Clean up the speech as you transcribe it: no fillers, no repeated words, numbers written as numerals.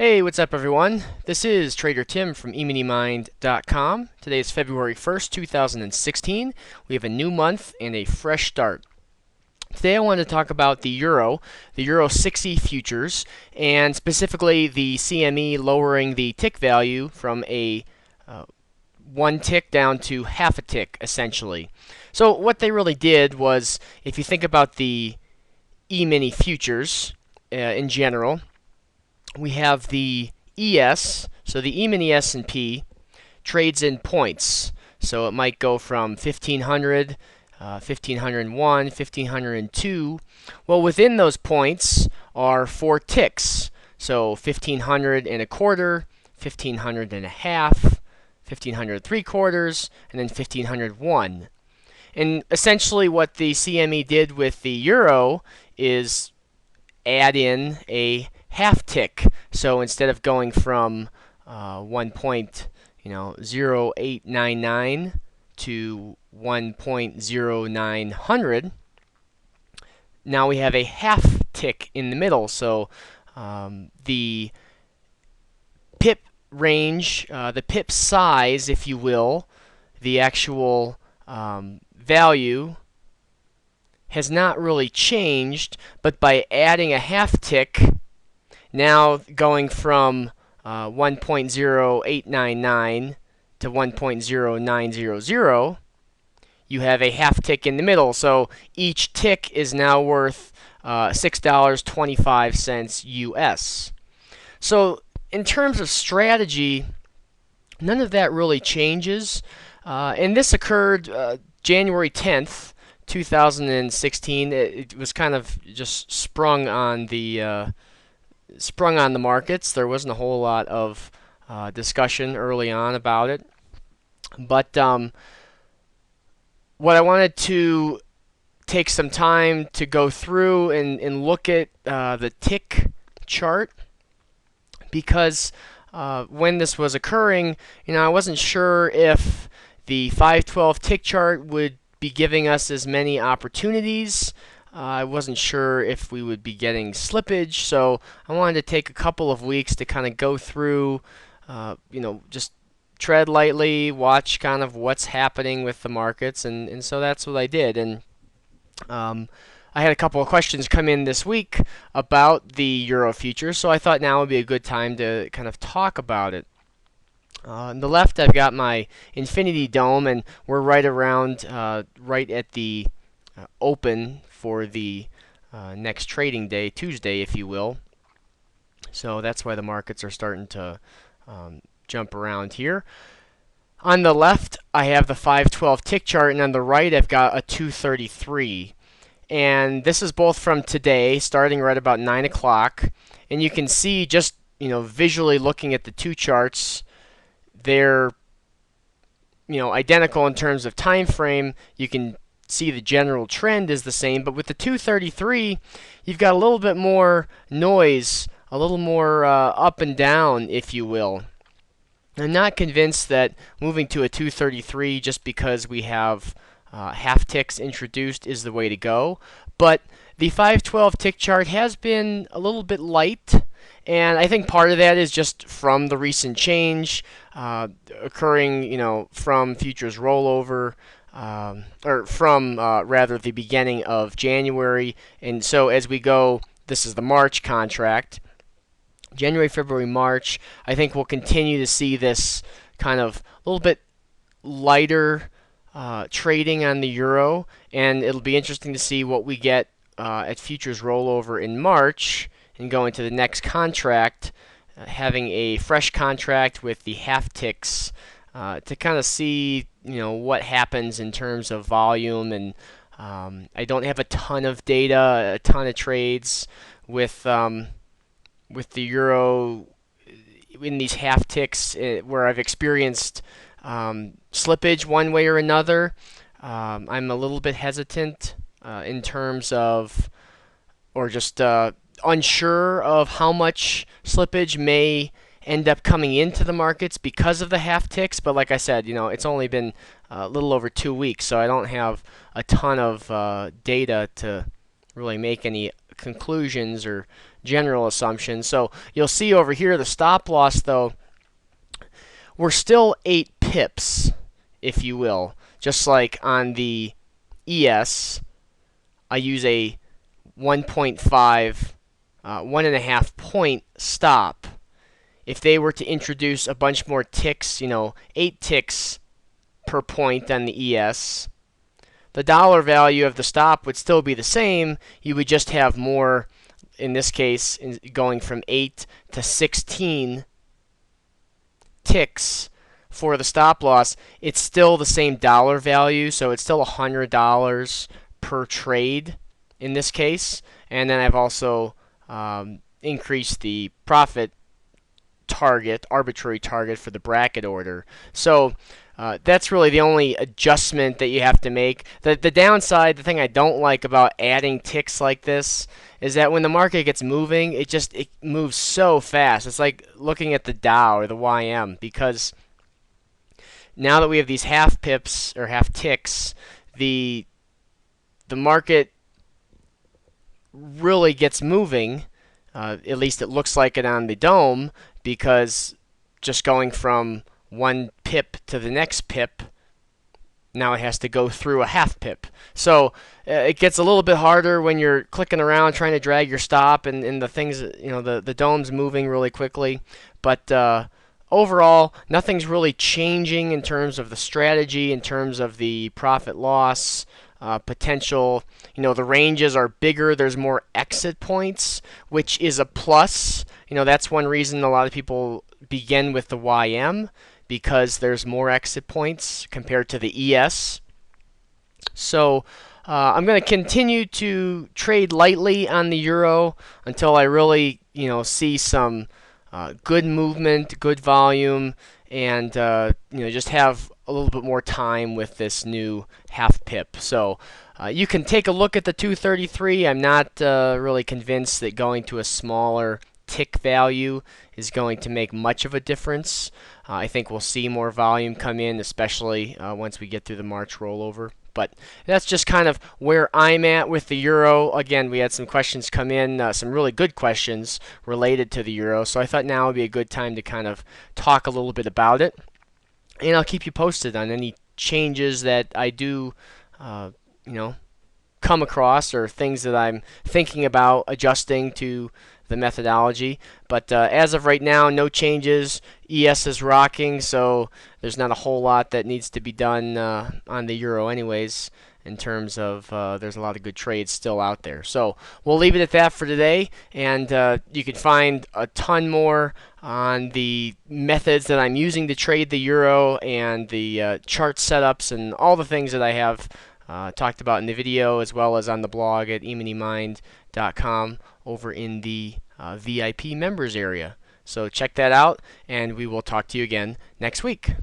Hey, what's up everyone? This is Trader Tim from EMiniMind.com. Today is February 1st, 2016. We have a new month and a fresh start. Today I want to talk about the Euro 60 futures, and specifically the CME lowering the tick value from a one tick down to half a tick, essentially. So what they really did was, if you think about the E-mini Futures in general, we have the ES, so the E-mini S&P trades in points. So it might go from 1500, 1501, 1502. Well, within those points are four ticks. So 1500 and a quarter, 1500 and a half, 1500 3/4, and then 1501. And essentially what the CME did with the euro is add in a half tick. So instead of going from 1.0899 to 1.0900, now we have a half tick in the middle. So the pip range, the pip size, if you will, the actual value has not really changed, but by adding a half tick, now going from 1.0899 to 1.0900, you have a half tick in the middle. So each tick is now worth $6.25 US. So in terms of strategy, none of that really changes. And this occurred January 10th. 2016. It was kind of just sprung on the markets. There wasn't a whole lot of discussion early on about it, but what I wanted to take some time to go through and look at the tick chart, because when this was occurring, I wasn't sure if the 512 tick chart would be giving us as many opportunities. I wasn't sure if we would be getting slippage, so I wanted to take a couple of weeks to kind of go through, just tread lightly, watch kind of what's happening with the markets, and so that's what I did. And I had a couple of questions come in this week about the Euro futures, so I thought now would be a good time to kind of talk about it. On the left, I've got my infinity dome, and we're right around, right at the open for the next trading day, Tuesday, if you will. So that's why the markets are starting to jump around here. On the left, I have the 512 tick chart, and on the right, I've got a 233. And this is both from today, starting right about 9 o'clock. And you can see, just visually looking at the two charts, they're identical in terms of time frame. You can see the general trend is the same, but with the 233, you've got a little bit more noise, a little more up and down, if you will. I'm not convinced that moving to a 233 just because we have half ticks introduced is the way to go, but the 512 tick chart has been a little bit light. And I think part of that is just from the recent change occurring, from futures rollover, or from rather the beginning of January. And so as we go, this is the March contract. January, February, March, I think we'll continue to see this kind of a little bit lighter trading on the euro. And it'll be interesting to see what we get at futures rollover in March, and going to the next contract, having a fresh contract with the half ticks to kind of see what happens in terms of volume. And I don't have a ton of data, a ton of trades with the euro in these half ticks where I've experienced slippage one way or another. I'm a little bit hesitant in terms of, or just unsure of how much slippage may end up coming into the markets because of the half ticks. But like I said, it's only been a little over 2 weeks, so I don't have a ton of data to really make any conclusions or general assumptions. So you'll see over here the stop loss, though, we're still 8 pips, if you will. Just like on the ES, I use a 1.5, 1.5 point stop. If they were to introduce a bunch more ticks, 8 ticks per point on the ES, the dollar value of the stop would still be the same. You would just have more, in this case, going from 8 to 16 ticks for the stop loss. It's still the same dollar value, so it's still $100 per trade in this case. And then I've also increased the profit target, arbitrary target for the bracket order. So that's really the only adjustment that you have to make. The downside, the thing I don't like about adding ticks like this, is that when the market gets moving, it moves so fast. It's like looking at the Dow or the YM, because now that we have these half pips or half ticks, the market really gets moving. At least it looks like it on the dome, because just going from one pip to the next pip, now it has to go through a half pip. So it gets a little bit harder when you're clicking around trying to drag your stop, and the things, the dome's moving really quickly. But overall, nothing's really changing in terms of the strategy, in terms of the profit loss potential. The ranges are bigger. There's more exit points, which is a plus. That's one reason a lot of people begin with the YM, because there's more exit points compared to the ES. So I'm going to continue to trade lightly on the euro until I really, see some good movement, good volume, and just have a little bit more time with this new half pip. So you can take a look at the 233. I'm not really convinced that going to a smaller tick value is going to make much of a difference. I think we'll see more volume come in, especially once we get through the March rollover. But that's just kind of where I'm at with the euro. Again, we had some questions come in, some really good questions related to the euro. So I thought now would be a good time to kind of talk a little bit about it. And I'll keep you posted on any changes that I do, come across, or things that I'm thinking about adjusting to the methodology. But as of right now, no changes. ES is rocking, so there's not a whole lot that needs to be done on the euro anyways, in terms of there's a lot of good trades still out there. So we'll leave it at that for today, and you can find a ton more on the methods that I'm using to trade the euro, and the chart setups, and all the things that I have talked about in the video, as well as on the blog at eminimind.com over in the VIP members area. So check that out, and we will talk to you again next week.